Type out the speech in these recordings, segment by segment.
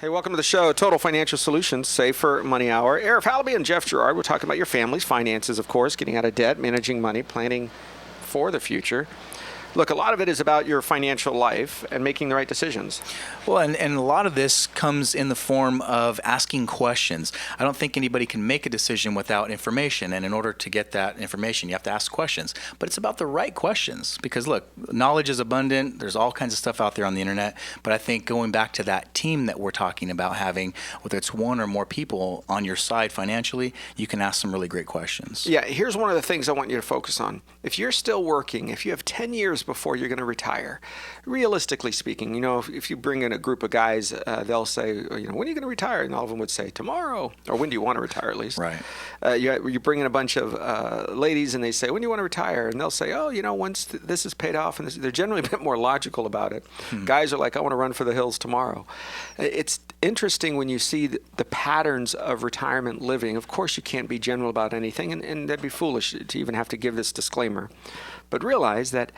Hey, welcome to the show, Total Financial Solutions, Safer Money Hour. Arif, Halaby, and Jeff Girard. We're talking about your family's finances, of course, getting out of debt, managing money, planning for the future. Look, a lot of it is about your financial life and making the right decisions. Well, and a lot of this comes in the form of asking questions. I don't think anybody can make a decision without information. And in order to get that information, you have to ask questions. But it's about the right questions because, look, knowledge is abundant. There's all kinds of stuff out there on the internet. But I think going back to that team that we're talking about having, whether it's one or more people on your side financially, you can ask some really great questions. Yeah, here's one of the things I want you to focus on. If you're still working, if you have 10 years before you're going to retire, realistically speaking, if you bring in a group of guys, they'll say, when are you going to retire? And all of them would say, tomorrow. Or when do you want to retire, at least? Right. You bring in a bunch of ladies and they say, when do you want to retire? And they'll say, once this is paid off. And they're generally a bit more logical about it. Guys are like, I want to run for the hills tomorrow. It's interesting when you see the patterns of retirement living. Of course, you can't be general about anything, and that'd be foolish to even have to give this disclaimer. But realize that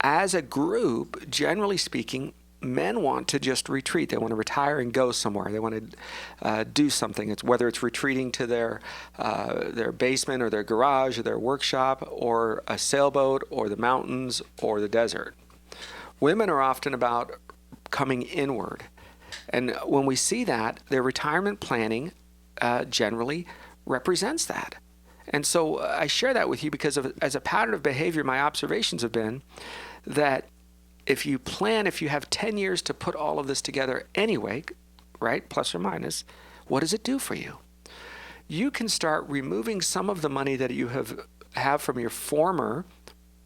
as a group, generally speaking, men want to just retreat. They want to retire and go somewhere. They want to do something. Whether it's retreating to their basement or their garage or their workshop or a sailboat or the mountains or the desert. Women are often about coming inward. And when we see that, their retirement planning generally represents that. And so I share that with you because as a pattern of behavior, my observations have been that if you have 10 years to put all of this together anyway, right, plus or minus, what does it do for you? You can start removing some of the money that you have from your former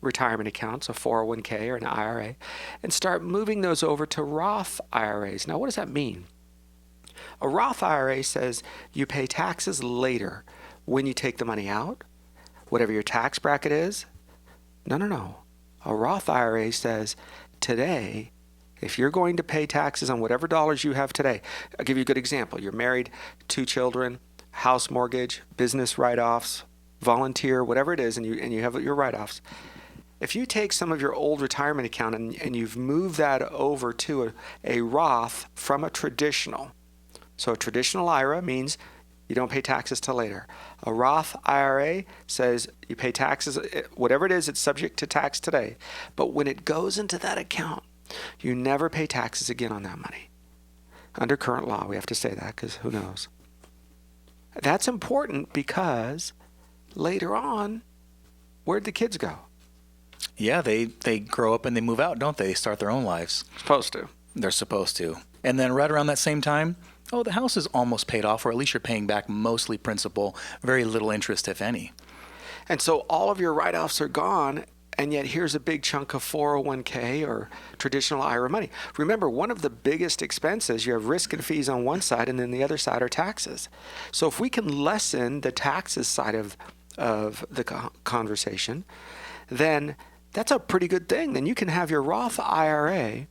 retirement accounts, a 401k or an IRA, and start moving those over to Roth IRAs. Now, what does that mean? A Roth IRA says you pay taxes later when you take the money out, whatever your tax bracket is. No. A Roth IRA says today, if you're going to pay taxes on whatever dollars you have today, I'll give you a good example. You're married, 2 children, house mortgage, business write-offs, volunteer, whatever it is, and you have your write-offs. If you take some of your old retirement account and you've moved that over to a Roth from a traditional, so a traditional IRA means you don't pay taxes till later. A Roth IRA says you pay taxes, whatever it is, it's subject to tax today. But when it goes into that account, you never pay taxes again on that money. Under current law, we have to say that because who knows. That's important because later on, where'd the kids go? Yeah, they grow up and they move out, don't they? They start their own lives. Supposed to. They're supposed to. And then right around that same time, the house is almost paid off, or at least you're paying back mostly principal, very little interest, if any. And so all of your write-offs are gone, and yet here's a big chunk of 401k or traditional IRA money. Remember, one of the biggest expenses, you have risk and fees on one side, and then the other side are taxes. So if we can lessen the taxes side of the conversation, then that's a pretty good thing. Then you can have your Roth IRA.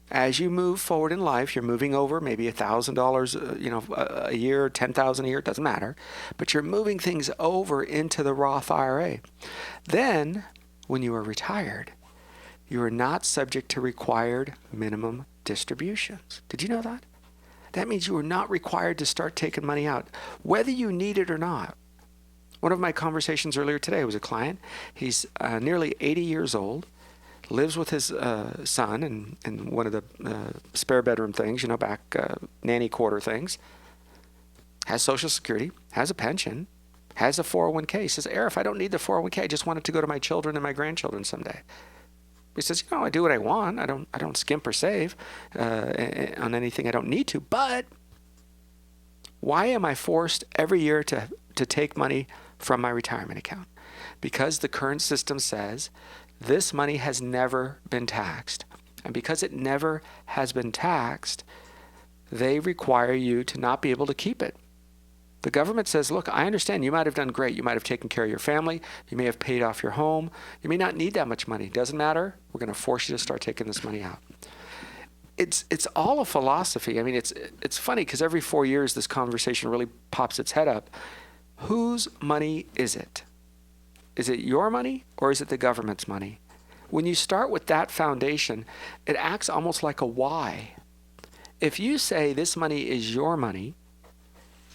As you move forward in life, you're moving over maybe $1,000, a year, $10,000 a year, it doesn't matter, but you're moving things over into the Roth IRA. Then, when you are retired, you are not subject to required minimum distributions. Did you know that? That means you are not required to start taking money out, whether you need it or not. One of my conversations earlier today was a client. He's nearly 80 years old. Lives with his son in one of the spare bedroom things, nanny quarter things. Has Social Security, has a pension, has a 401k. He says, Arif, I don't need the 401k. I just want it to go to my children and my grandchildren someday. He says, I do what I want. I don't skimp or save on anything I don't need to. But why am I forced every year to take money from my retirement account? Because the current system says this money has never been taxed. And because it never has been taxed, they require you to not be able to keep it. The government says, look, I understand you might have done great. You might have taken care of your family. You may have paid off your home. You may not need that much money. Doesn't matter. We're going to force you to start taking this money out. It's all a philosophy. I mean, it's funny because every 4 years this conversation really pops its head up. Whose money is it? Is it your money or is it the government's money? When you start with that foundation, it acts almost like a why. If you say this money is your money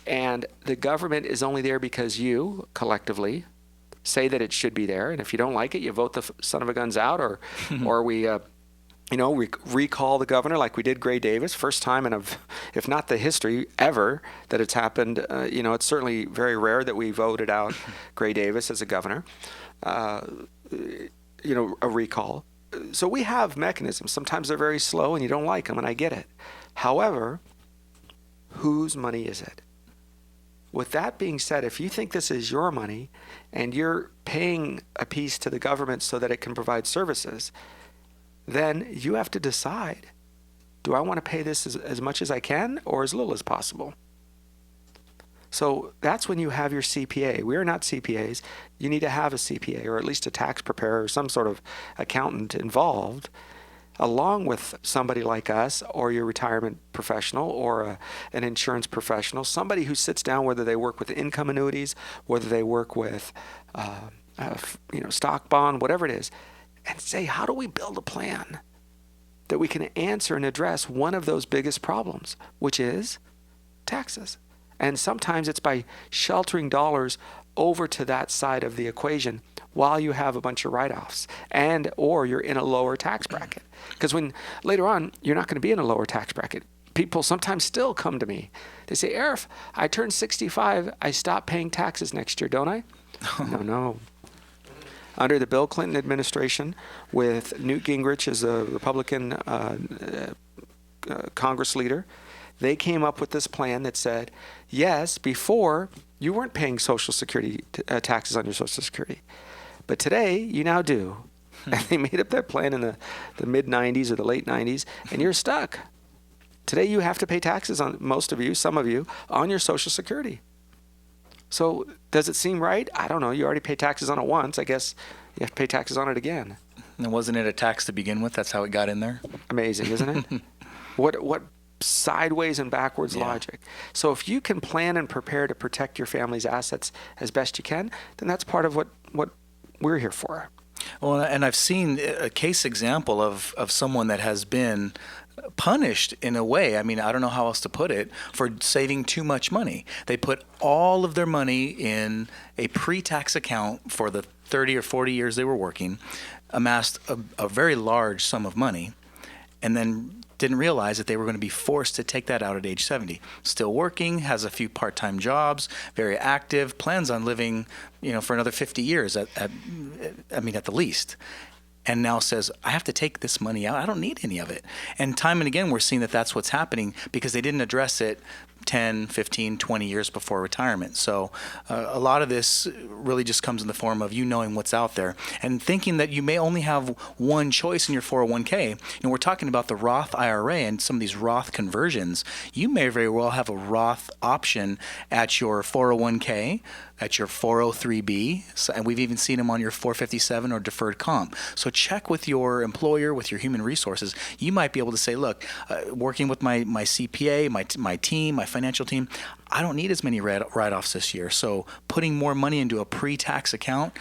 and the government is only there because you collectively say that it should be there, and if you don't like it, you vote the son of a guns out, or we recall the governor like we did Gray Davis. First time in if not the history ever that it's happened. It's certainly very rare that we voted out Gray Davis as a governor. A recall. So we have mechanisms. Sometimes they're very slow and you don't like them, and I get it. However, whose money is it? With that being said, if you think this is your money and you're paying a piece to the government so that it can provide services, then you have to decide, do I want to pay this as much as I can or as little as possible? So that's when you have your CPA. We are not CPAs. You need to have a CPA, or at least a tax preparer or some sort of accountant involved, along with somebody like us or your retirement professional or an insurance professional, somebody who sits down, whether they work with income annuities, whether they work with stock bond, whatever it is, and say, how do we build a plan that we can answer and address one of those biggest problems, which is taxes? And sometimes it's by sheltering dollars over to that side of the equation while you have a bunch of write-offs or you're in a lower tax bracket. Because when later on, you're not going to be in a lower tax bracket. People sometimes still come to me. They say, Arif, I turned 65. I stop paying taxes next year, don't I? No. Under the Bill Clinton administration, with Newt Gingrich as a Republican Congress leader, they came up with this plan that said, yes, before you weren't paying Social Security taxes on your Social Security, but today you now do. And they made up that plan in the mid-'90s or the late '90s, and you're stuck. Today you have to pay taxes on, most of you, some of you, on your Social Security. So does it seem right? I don't know. You already pay taxes on it once. I guess you have to pay taxes on it again. And wasn't it a tax to begin with? That's how it got in there? Amazing, isn't it? What sideways and backwards logic. So if you can plan and prepare to protect your family's assets as best you can, then that's part of what we're here for. Well, and I've seen a case example of someone that has been punished in a way, I mean, I don't know how else to put it, for saving too much money. They put all of their money in a pre-tax account for the 30 or 40 years they were working, amassed a very large sum of money, and then didn't realize that they were going to be forced to take that out at age 70. Still working, has a few part-time jobs, very active, plans on living, for another 50 years at the least. And now says, I have to take this money out. I don't need any of it. And time and again, we're seeing that that's what's happening because they didn't address it 10, 15, 20 years before retirement. So a lot of this really just comes in the form of you knowing what's out there and thinking that you may only have one choice in your 401k. We're talking about the Roth IRA and some of these Roth conversions. You may very well have a Roth option at your 401k, at your 403b, and we've even seen them on your 457 or deferred comp. So check with your employer, with your human resources. You might be able to say, look, working with my CPA, my team, my financial team, I don't need as many write-offs this year. So putting more money into a pre-tax account,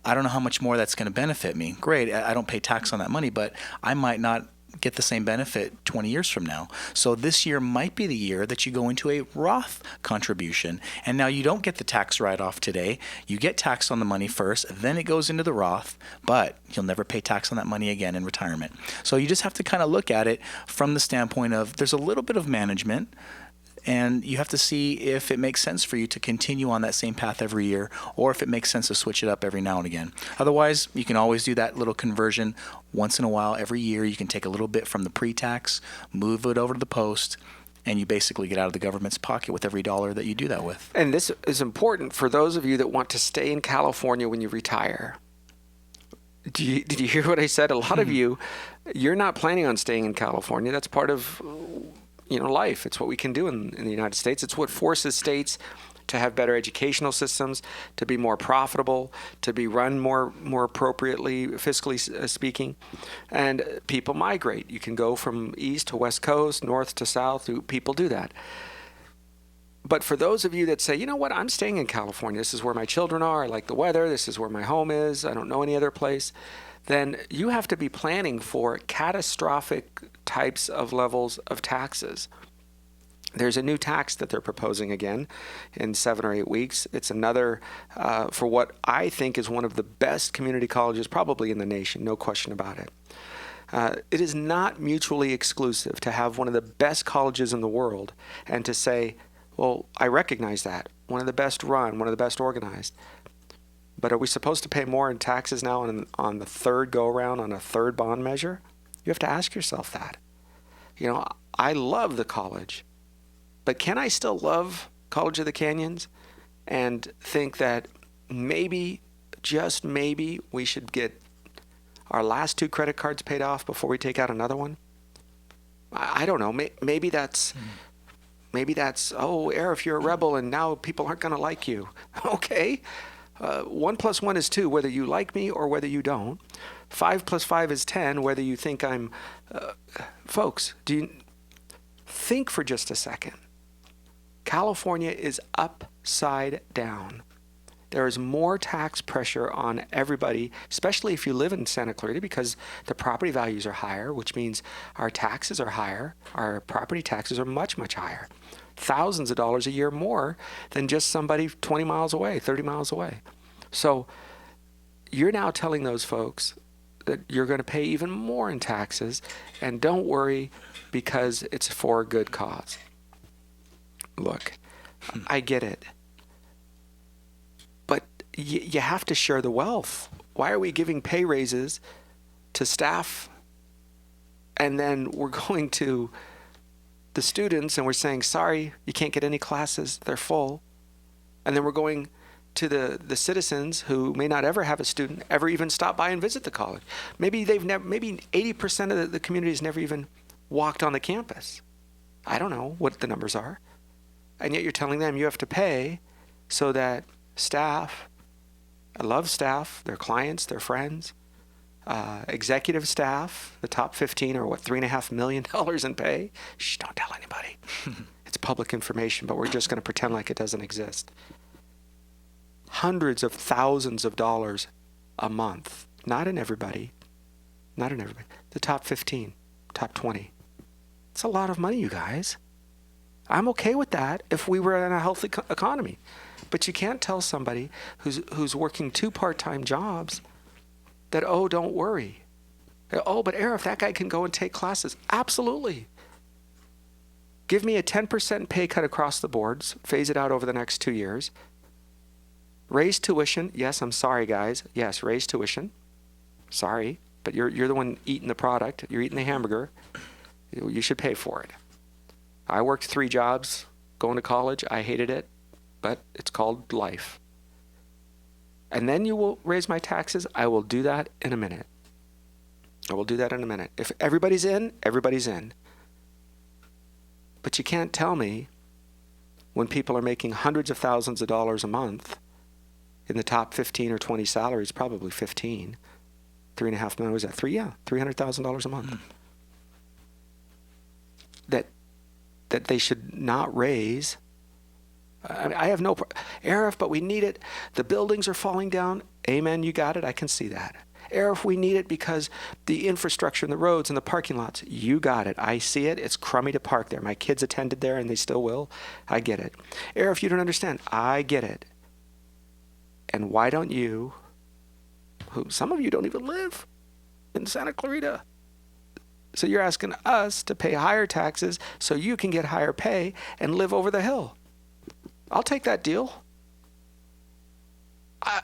I don't know how much more that's going to benefit me. Great, I don't pay tax on that money, but I might not get the same benefit 20 years from now. So this year might be the year that you go into a Roth contribution. And now you don't get the tax write-off today. You get taxed on the money first, then it goes into the Roth, but you'll never pay tax on that money again in retirement. So you just have to kind of look at it from the standpoint of there's a little bit of management, and you have to see if it makes sense for you to continue on that same path every year or if it makes sense to switch it up every now and again. Otherwise, you can always do that little conversion once in a while. Every year, you can take a little bit from the pre-tax, move it over to the post, and you basically get out of the government's pocket with every dollar that you do that with. And this is important for those of you that want to stay in California when you retire. Did you hear what I said? A lot of you, you're not planning on staying in California. That's part of life. It's what we can do in the United States. It's what forces states to have better educational systems, to be more profitable, to be run more appropriately, fiscally speaking. And people migrate. You can go from east to west coast, north to south. People do that. But for those of you that say, you know what, I'm staying in California. This is where my children are. I like the weather. This is where my home is. I don't know any other place. then you have to be planning for catastrophic types of levels of taxes. There's a new tax that they're proposing again in 7 or 8 weeks. It's another for what I think is one of the best community colleges probably in the nation, no question about it. It is not mutually exclusive to have one of the best colleges in the world and to say, well, I recognize that, one of the best run, one of the best organized. But are we supposed to pay more in taxes now on the third go-around, on a third bond measure? You have to ask yourself that. You know, I love the college. But can I still love College of the Canyons and think that maybe, just maybe, we should get our last 2 credit cards paid off before we take out another one? I don't know. Maybe that's, oh, Arif, you're a rebel and now people aren't going to like you. Okay. 1 + 1 is 2, whether you like me or whether you don't. 5 + 5 is 10, whether you think I'm... folks, do you think for just a second? California is upside down. There is more tax pressure on everybody, especially if you live in Santa Clarita, because the property values are higher, which means our taxes are higher. Our property taxes are much, much higher. Thousands of dollars a year more than just somebody 20 miles away, 30 miles away. So you're now telling those folks that you're going to pay even more in taxes, and don't worry because it's for a good cause. Look, I get it. But you have to share the wealth. Why are we giving pay raises to staff and then we're going to the students and we're saying, sorry, you can't get any classes, they're full. And then we're going to the citizens who may not ever have a student ever even stop by and visit the college. Maybe maybe 80% of the community has never even walked on the campus. I don't know what the numbers are. And yet you're telling them you have to pay so that staff, I love staff, their clients, their friends, executive staff, the top 15 are what, $3.5 million in pay? Shh, don't tell anybody. It's public information, but we're just going to pretend like it doesn't exist. Hundreds of thousands of dollars a month. Not in everybody. Not in everybody. The top 15, top 20. It's a lot of money, you guys. I'm okay with that if we were in a healthy economy. But you can't tell somebody who's working 2 part-time jobs that, oh, don't worry. Oh, but Arif, that guy can go and take classes. Absolutely. Give me a 10% pay cut across the boards, phase it out over the next 2 years. Raise tuition. Yes, I'm sorry, guys. Yes, raise tuition. Sorry, but you're the one eating the product. You're eating the hamburger. You should pay for it. I worked 3 jobs going to college. I hated it, but it's called life. And then you will raise my taxes. I will do that in a minute. I will do that in a minute. If everybody's in, everybody's in. But you can't tell me when people are making hundreds of thousands of dollars a month in the top 15 or 20 salaries, probably 15, $3.5 million, was that $300,000 a month. That they should not raise. I have no, Arif, but we need it. The buildings are falling down. Amen, you got it. I can see that. Arif, we need it because the infrastructure and the roads and the parking lots. You got it. I see it. It's crummy to park there. My kids attended there and they still will. I get it. Arif, you don't understand. I get it. And why don't you, who some of you don't even live in Santa Clarita, so you're asking us to pay higher taxes so you can get higher pay and live over the hill. I'll take that deal.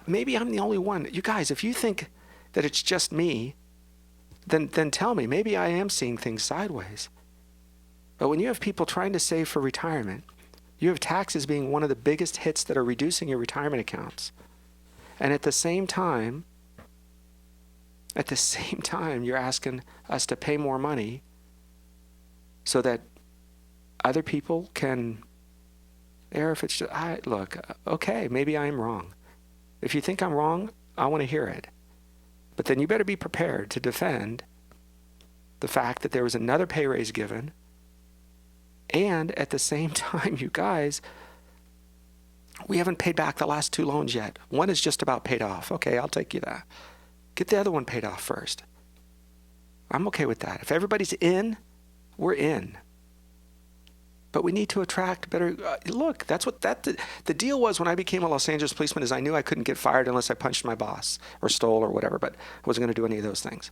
Maybe I'm the only one. You guys, if you think that it's just me, then tell me. Maybe I am seeing things sideways. But when you have people trying to save for retirement, you have taxes being one of the biggest hits that are reducing your retirement accounts. And at the same time, you're asking us to pay more money so that other people can, Arif, it's just, look, okay, maybe I'm wrong. If you think I'm wrong, I want to hear it. But then you better be prepared to defend the fact that there was another pay raise given. And at the same time, you guys, we haven't paid back the last 2 loans yet. One is just about paid off. Okay, I'll take you that. Get the other one paid off first. I'm okay with that. If everybody's in, we're in. But we need to attract better. Look, that's what the deal was when I became a Los Angeles policeman. Is I knew I couldn't get fired unless I punched my boss or stole or whatever. But I wasn't going to do any of those things.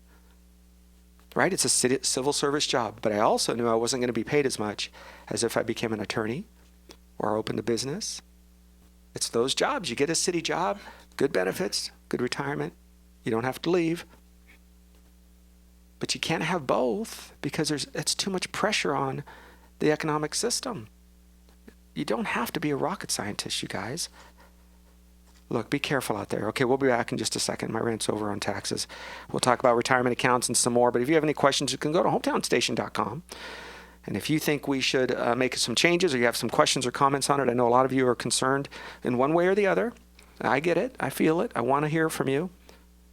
Right? It's a civil service job. But I also knew I wasn't going to be paid as much as if I became an attorney or opened a business. It's those jobs. You get a city job, good benefits, good retirement. You don't have to leave. But you can't have both because it's too much pressure on the economic system. You don't have to be a rocket scientist, you guys. Look, be careful out there. Okay, we'll be back in just a second. My rant's over on taxes. We'll talk about retirement accounts and some more. But if you have any questions, you can go to hometownstation.com. And if you think we should make some changes or you have some questions or comments on it, I know a lot of you are concerned in one way or the other. I get it. I feel it. I want to hear from you.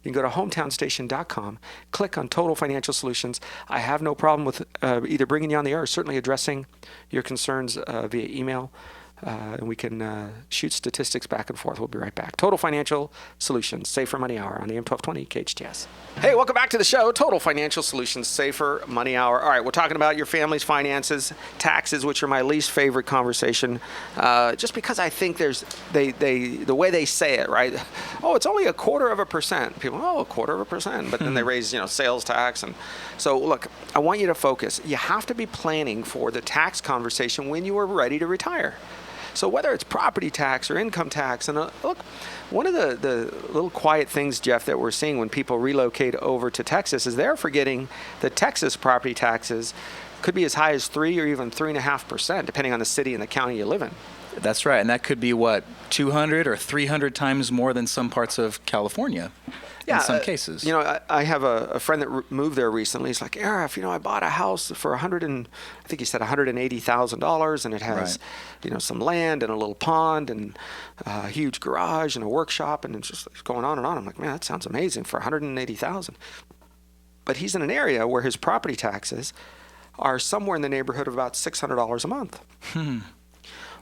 You can go to hometownstation.com, click on Total Financial Solutions. I have no problem with either bringing you on the air or certainly addressing your concerns via email. And we can shoot statistics back and forth. We'll be right back. Total Financial Solutions, Safer Money Hour on AM 1220 KHTS. Hey, welcome back to the show. Total Financial Solutions, Safer Money Hour. All right, we're talking about your family's finances, taxes, which are my least favorite conversation. Just because I think the way they say it, right? Oh, it's only 0.25%. People, 0.25%, but then they raise, sales tax, and so look, I want you to focus. You have to be planning for the tax conversation when you are ready to retire. So whether it's property tax or income tax, and look, one of the little quiet things, Jeff, that we're seeing when people relocate over to Texas is they're forgetting that Texas property taxes could be as high as 3 or even 3.5%, depending on the city and the county you live in. That's right, and that could be 200 or 300 times more than some parts of California. In some cases. I have a friend that moved there recently. He's like, Arif, I bought a house for $180,000, and it has, some land and a little pond and a huge garage and a workshop, and it's just going on and on. I'm like, man, that sounds amazing for $180,000. But he's in an area where his property taxes are somewhere in the neighborhood of about $600 a month.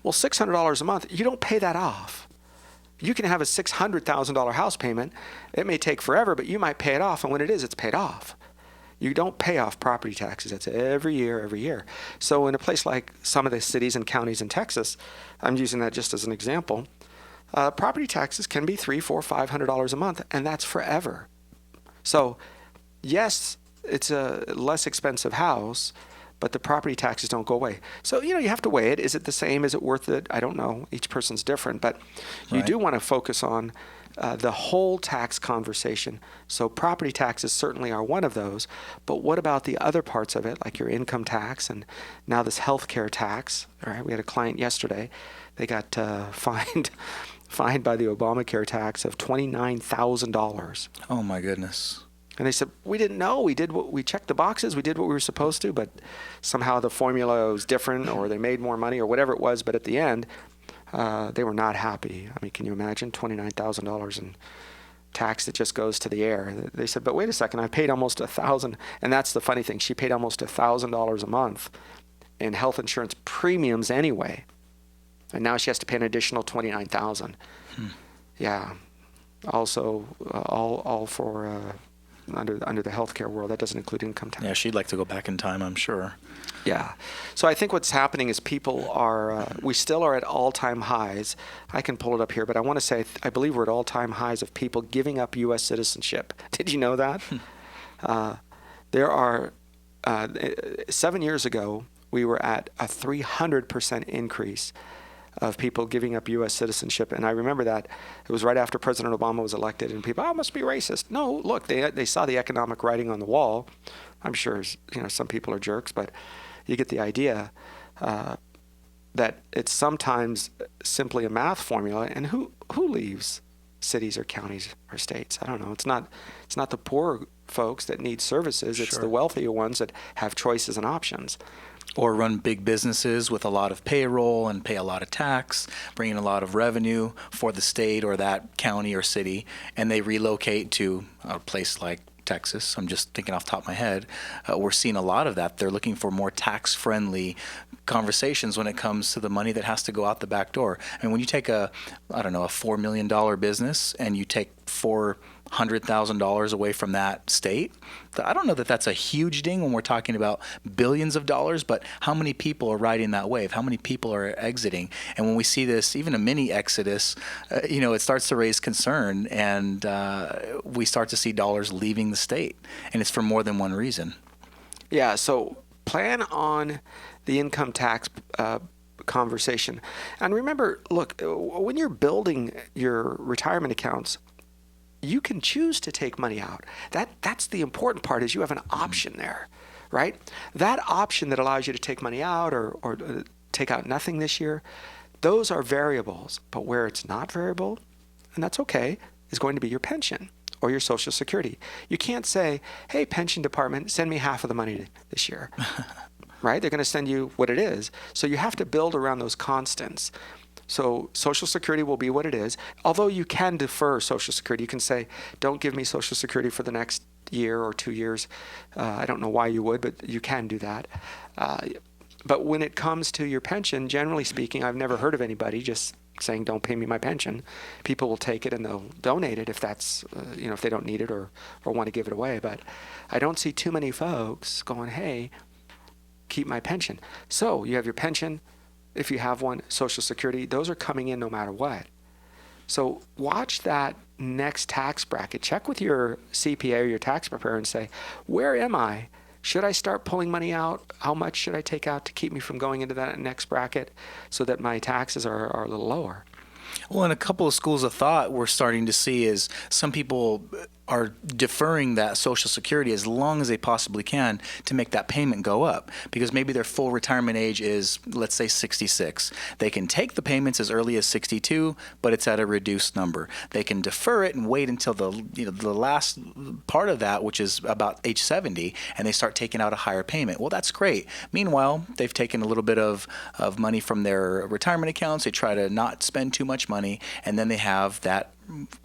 Well, $600 a month, you don't pay that off. You can have a $600,000 house payment. It may take forever, but you might pay it off. And when it is, it's paid off. You don't pay off property taxes. It's every year. So in a place like some of the cities and counties in Texas, I'm using that just as an example, property taxes can be $300, $400, $500 a month, and that's forever. So yes, it's a less expensive house, but the property taxes don't go away. So, you have to weigh it. Is it the same? Is it worth it? I don't know. Each person's different. But you do want to focus on the whole tax conversation. So property taxes certainly are one of those. But what about the other parts of it, like your income tax and now this healthcare tax? All right, we had a client yesterday. They got fined by the Obamacare tax of $29,000. Oh, my goodness. And they said, we didn't know. We checked the boxes. We did what we were supposed to, but somehow the formula was different, or they made more money, or whatever it was. But at the end, they were not happy. I mean, can you imagine $29,000 in tax that just goes to the air? They said, but wait a second, I paid almost $1,000. And that's the funny thing. She paid almost $1,000 a month in health insurance premiums anyway. And now she has to pay an additional $29,000. Yeah. Also, all for... Under the healthcare world, that doesn't include income tax. Yeah, she'd like to go back in time, I'm sure. Yeah. So I think what's happening is people are, we still are at all-time highs. I can pull it up here, but I want to say, I believe we're at all-time highs of people giving up U.S. citizenship. Did you know that? There are, 7 years ago, we were at a 300% increase of people giving up U.S. citizenship. And I remember that it was right after President Obama was elected, and people, it must be racist. No, look, they saw the economic writing on the wall. I'm sure, some people are jerks, but you get the idea that it's sometimes simply a math formula. And who leaves cities or counties or states? I don't know. It's not the poor folks that need services. It's the wealthier ones that have choices and options. Or run big businesses with a lot of payroll and pay a lot of tax, bring in a lot of revenue for the state or that county or city, and they relocate to a place like Texas. I'm just thinking off the top of my head. We're seeing a lot of that. They're looking for more tax-friendly conversations when it comes to the money that has to go out the back door. And when you take a $4 million business and you take $400,000 away from that state. I don't know that that's a huge ding when we're talking about billions of dollars, but how many people are riding that wave? How many people are exiting? And when we see this, even a mini exodus, it starts to raise concern, and we start to see dollars leaving the state, and it's for more than one reason. Yeah, so plan on the income tax conversation. And remember, look, when you're building your retirement accounts, you can choose to take money out. That's the important part, is you have an option there, right? That option that allows you to take money out or take out nothing this year, those are variables. But where it's not variable, and that's okay, is going to be your pension or your Social Security. You can't say, hey, pension department, send me half of the money this year, right? They're going to send you what it is. So you have to build around those constants. So Social Security will be what it is. Although you can defer Social Security. You can say, don't give me Social Security for the next year or 2 years. I don't know why you would, but you can do that. But when it comes to your pension, generally speaking, I've never heard of anybody just saying, don't pay me my pension. People will take it and they'll donate it if that's, if they don't need it or want to give it away. But I don't see too many folks going, hey, keep my pension. So you have your pension, if you have one, Social Security, those are coming in no matter what. So watch that next tax bracket. Check with your CPA or your tax preparer and say, where am I? Should I start pulling money out? How much should I take out to keep me from going into that next bracket so that my taxes are a little lower? Well, in a couple of schools of thought we're starting to see is some people are deferring that Social Security as long as they possibly can to make that payment go up, because maybe their full retirement age is, let's say, 66. They can take the payments as early as 62, but it's at a reduced number. They can defer it and wait until the last part of that, which is about age 70, and they start taking out a higher payment. Well, that's great. Meanwhile, they've taken a little bit of money from their retirement accounts. They try to not spend too much money, and then they have that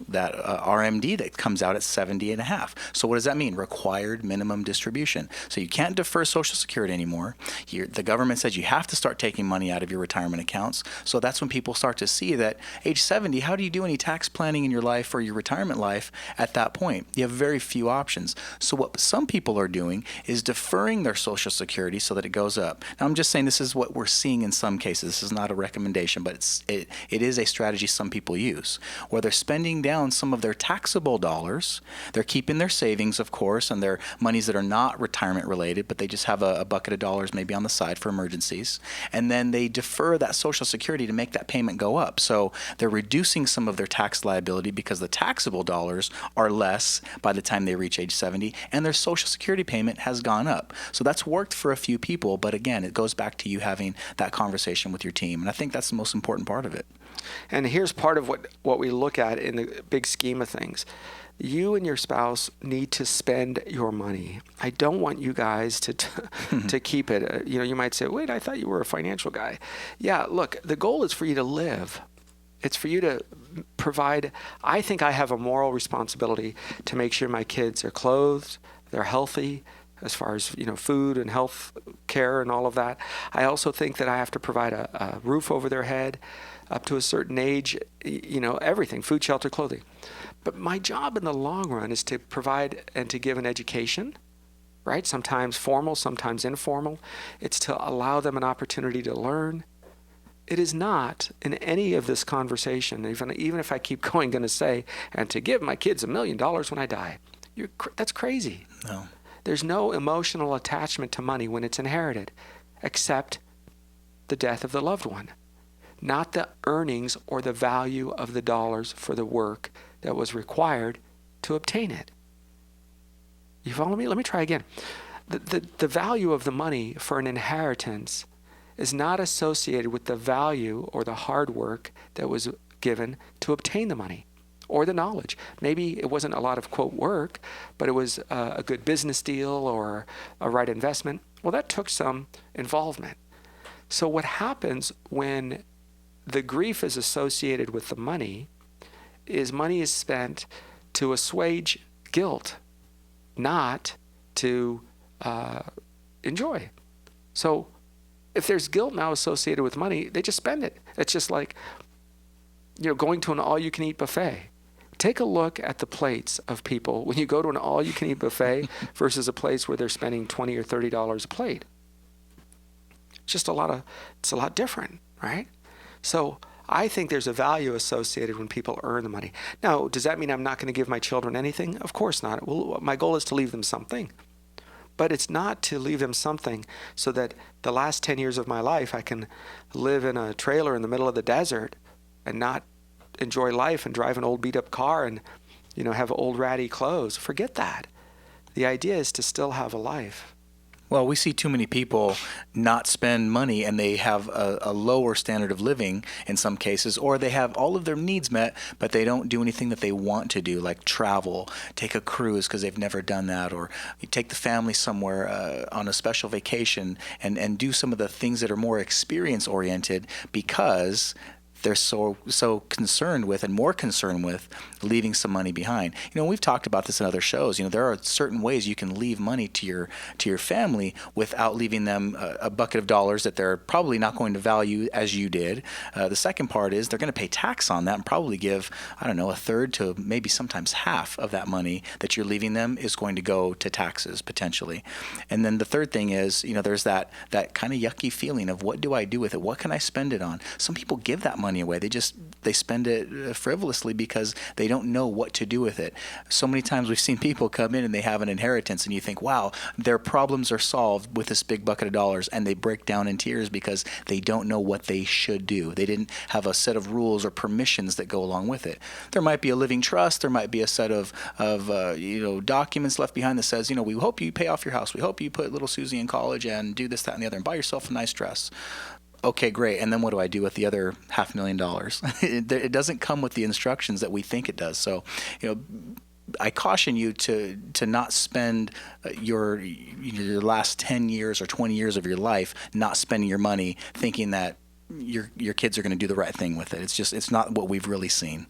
RMD that comes out at 70 and a half. So what does that mean? Required minimum distribution. So you can't defer Social Security anymore. The government says you have to start taking money out of your retirement accounts. So that's when people start to see that age 70, how do you do any tax planning in your life or your retirement life at that point? You have very few options. So what some people are doing is deferring their Social Security so that it goes up. Now I'm just saying this is what we're seeing in some cases. This is not a recommendation, but it is a strategy some people use, where they're spending down some of their taxable dollars. They're keeping their savings, of course, and their monies that are not retirement related, but they just have a bucket of dollars maybe on the side for emergencies. And then they defer that Social Security to make that payment go up. So they're reducing some of their tax liability because the taxable dollars are less by the time they reach age 70, and their Social Security payment has gone up. So that's worked for a few people, but again, it goes back to you having that conversation with your team. And I think that's the most important part of it. And here's part of what we look at in the big scheme of things. You and your spouse need to spend your money. I don't want you guys to keep it. You might say, wait, I thought you were a financial guy. Yeah, look, the goal is for you to live. It's for you to provide. I think I have a moral responsibility to make sure my kids are clothed, they're healthy, as far as food and health care and all of that. I also think that I have to provide a roof over their head up to a certain age, everything, food, shelter, clothing. But my job in the long run is to provide and to give an education, right? Sometimes formal, sometimes informal. It's to allow them an opportunity to learn. It is not in any of this conversation, even if I keep going to say, and to give my kids $1 million when I die. That's crazy. No. There's no emotional attachment to money when it's inherited, except the death of the loved one, not the earnings or the value of the dollars for the work that was required to obtain it. You follow me? Let me try again. The value of the money for an inheritance is not associated with the value or the hard work that was given to obtain the money or the knowledge. Maybe it wasn't a lot of, quote, work, but it was a good business deal or a right investment. Well, that took some involvement. So what happens when the grief is associated with the money is spent to assuage guilt, not to enjoy. So if there's guilt now associated with money, they just spend it. It's just like going to an all-you-can-eat buffet. Take a look at the plates of people when you go to an all-you-can-eat buffet versus a place where they're spending $20 or $30 a plate. It's a lot different, right? So I think there's a value associated when people earn the money. Now, does that mean I'm not going to give my children anything? Of course not. Well, my goal is to leave them something. But it's not to leave them something so that the last 10 years of my life I can live in a trailer in the middle of the desert and not enjoy life and drive an old beat-up car and, have old ratty clothes. Forget that. The idea is to still have a life. Well, we see too many people not spend money, and they have a lower standard of living in some cases, or they have all of their needs met, but they don't do anything that they want to do, like travel, take a cruise because they've never done that, or you take the family somewhere on a special vacation and do some of the things that are more experience-oriented because they're so concerned with and more concerned with leaving some money behind. We've talked about this in other shows. There are certain ways you can leave money to your family without leaving them a bucket of dollars that they're probably not going to value as you did. The second part is they're going to pay tax on that and probably give, a third to maybe sometimes half of that money that you're leaving them is going to go to taxes potentially. And then the third thing is, there's that kind of yucky feeling of what do I do with it? What can I spend it on? Some people give that money away. They spend it frivolously because they don't know what to do with it. So many times we've seen people come in and they have an inheritance and you think, wow, their problems are solved with this big bucket of dollars, and they break down in tears because they don't know what they should do. They didn't have a set of rules or permissions that go along with it. There might be a living trust. There might be a set of documents left behind that says, we hope you pay off your house. We hope you put little Susie in college and do this, that, and the other, and buy yourself a nice dress. Okay, great. And then what do I do with the other $500,000? It doesn't come with the instructions that we think it does. So, I caution you to not spend your last 10 years or 20 years of your life not spending your money thinking that your kids are going to do the right thing with it. It's not what we've really seen.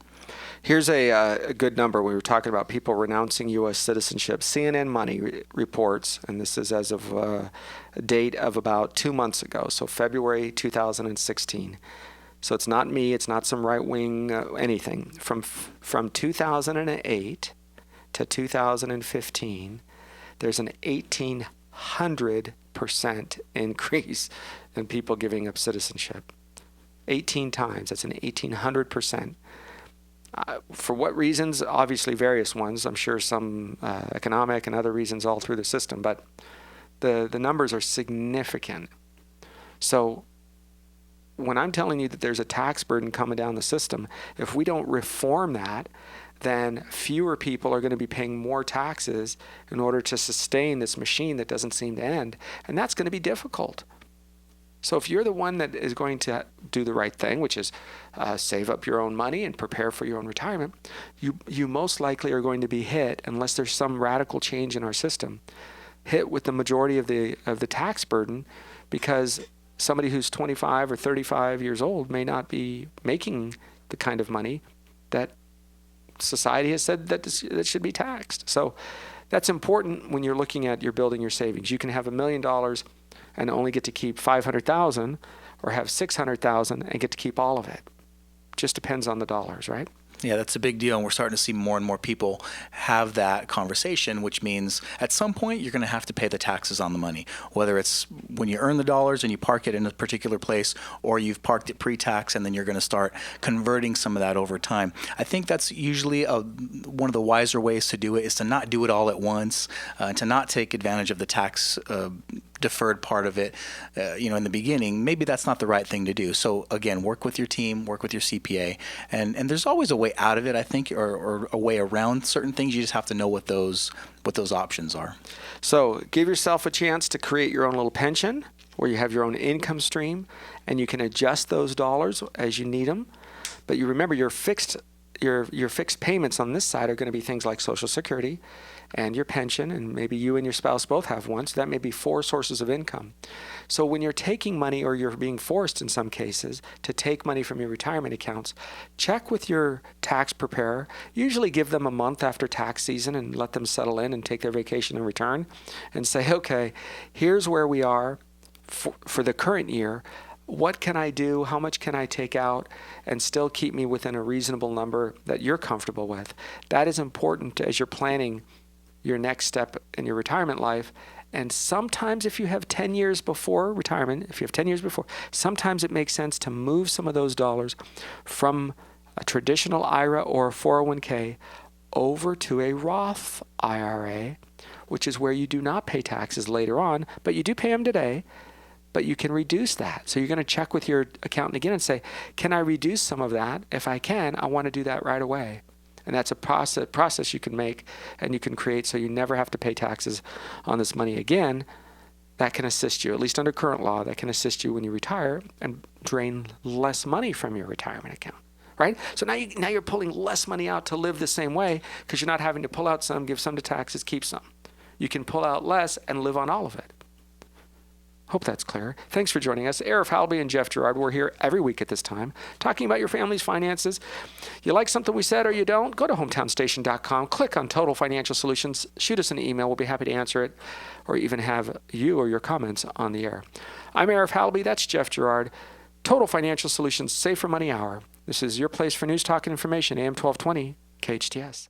Here's a good number. We were talking about people renouncing U.S. citizenship. CNN Money reports, and this is as of a date of about 2 months ago, so February 2016. So it's not me, it's not some right-wing anything. From 2008 to 2015, there's an 1,800% increase in people giving up citizenship. 18 times. That's an 1,800%. For what reasons? Obviously various ones. I'm sure some economic and other reasons all through the system, but the numbers are significant. So when I'm telling you that there's a tax burden coming down the system, if we don't reform that, then fewer people are going to be paying more taxes in order to sustain this machine that doesn't seem to end, and that's going to be difficult. So if you're the one that is going to do the right thing, which is save up your own money and prepare for your own retirement, you most likely are going to be hit, unless there's some radical change in our system, hit with the majority of the tax burden, because somebody who's 25 or 35 years old may not be making the kind of money that society has said that should be taxed. So that's important when you're looking at you're building your savings. You can have $1 million and only get to keep $500,000, or have $600,000 and get to keep all of it. Just depends on the dollars, right? Yeah, that's a big deal, and we're starting to see more and more people have that conversation, which means at some point you're going to have to pay the taxes on the money, whether it's when you earn the dollars and you park it in a particular place, or you've parked it pre-tax and then you're going to start converting some of that over time. I think that's usually one of the wiser ways to do it, is to not do it all at once, to not take advantage of the tax deferred part of it, in the beginning. Maybe that's not the right thing to do. So again, work with your team, work with your CPA, and there's always a way out of it, I think, or a way around certain things. You just have to know what those options are. So give yourself a chance to create your own little pension, where you have your own income stream, and you can adjust those dollars as you need them. But you remember your fixed payments on this side are going to be things like Social Security and your pension, and maybe you and your spouse both have one, so that may be 4 sources of income. So when you're taking money, or you're being forced in some cases to take money from your retirement accounts, check with your tax preparer. Usually give them a month after tax season and let them settle in and take their vacation and return, and say, okay, here's where we are for the current year. what can I do? How much can I take out and still keep me within a reasonable number that you're comfortable with? That is important as you're planning your next step in your retirement life. And sometimes if you have 10 years before retirement, sometimes it makes sense to move some of those dollars from a traditional IRA or a 401k over to a Roth IRA, which is where you do not pay taxes later on, but you do pay them today, but you can reduce that. So you're going to check with your accountant again and say, can I reduce some of that? If I can, I want to do that right away. And that's a process you can make and you can create so you never have to pay taxes on this money again. That can assist you, at least under current law, that can assist you when you retire and drain less money from your retirement account. Right? So now you're pulling less money out to live the same way because you're not having to pull out some, give some to taxes, keep some. You can pull out less and live on all of it. Hope that's clear. Thanks for joining us. Arif, Halaby, and Jeff Girard. We're here every week at this time talking about your family's finances. You like something we said or you don't? Go to hometownstation.com, click on Total Financial Solutions, shoot us an email. We'll be happy to answer it or even have you or your comments on the air. I'm Arif Halaby. That's Jeff Girard. Total Financial Solutions, Save for Money Hour. This is your place for news, talk, and information, AM 1220, KHTS.